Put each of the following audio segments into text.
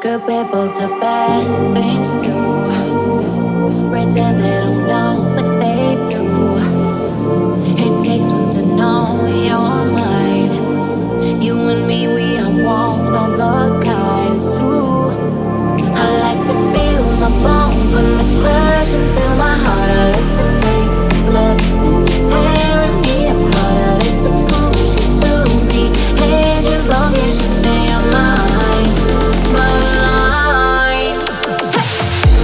Good people do bad things too. Pretend they don't know, but they do. It takes one to know you're mine. You and me, we are one of the kind. It's true. I like to feel my bones when they crash into my heart. I like to taste the blood when you're tearing me apart. I like to push you to the edge as long as you say I'm mine, mine. Hey!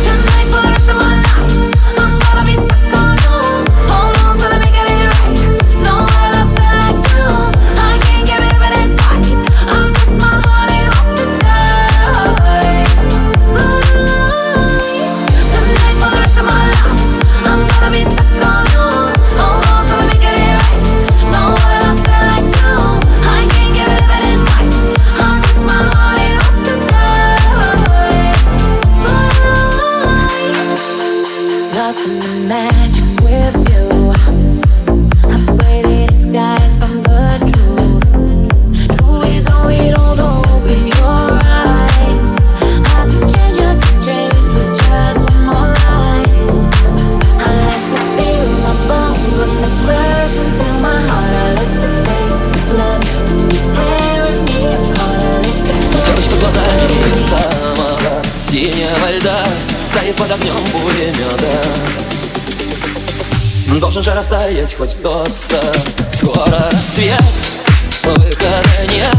Tonight for the rest of my life, I'm gonna be stuck on you. Hold on till I make it right. No one will feel like you. I can't give it up, but it's fine. I'll cross my heart and hope to die. Tonight for the rest of my life, I'm gonna be stuck on you. Hold on till I make it right. No one will feel like you. I can't give it up, but it's fine. I'll cross my heart and hope to die. Lost in the magic with you. I'm pretty disguised from the truth. True is only don't open your eyes. I can change with just one more line. I like to feel my bones when they crash into my heart. I like to taste the blood when you're tearing me apart. I like to Девочка глазами самого синего льда тает под огнем пулемета. Должен же растаять хоть кто-то. Скоро рассвет, выхода нет.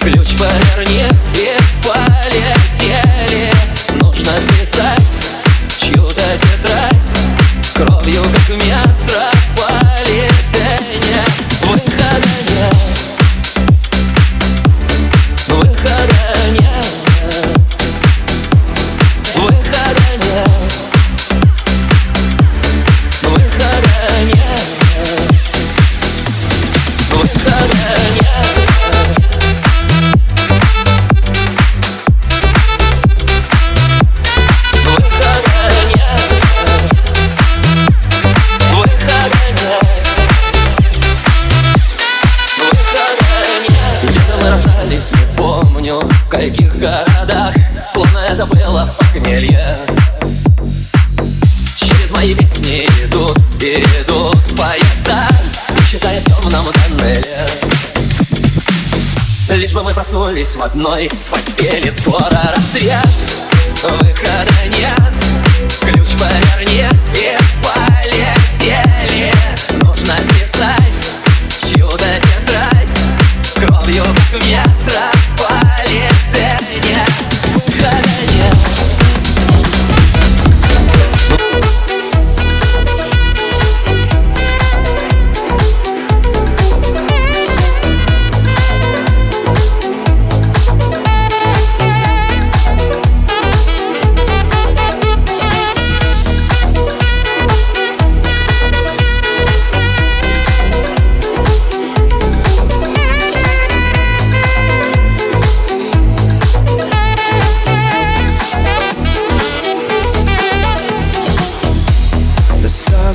Ключ поверни и полетели. Нужно писать чью-то тетрадь кровью, как в метрополитене. Выхода нет, выхода нет, выхода нет, выхода нет, выхода нет. Где-то мы расстались, не помню, в каких городах. Словно я забыла в похмелье. Через мои песни идут поезда, исчезая в темном тоннеле. Лишь бы мы проснулись в одной постели. Скоро рассвет, выхода нет. Ключ поверни и полетели. Нужно писать чью-то тетрадь кровью, как в метрополитене. Выхода нет.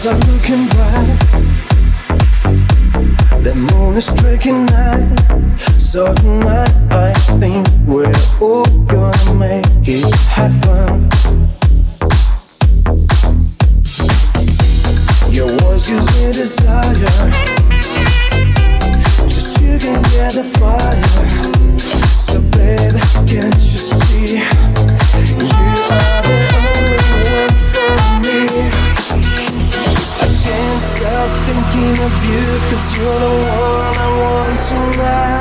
Are looking bright. The moon is striking night. So tonight I think we're all gonna make it happen. Your words gives me desire. Just you can get the fire. So baby, can't you see? You are the only one for me. I can't stop thinking of you, 'cause you're the one I want tonight.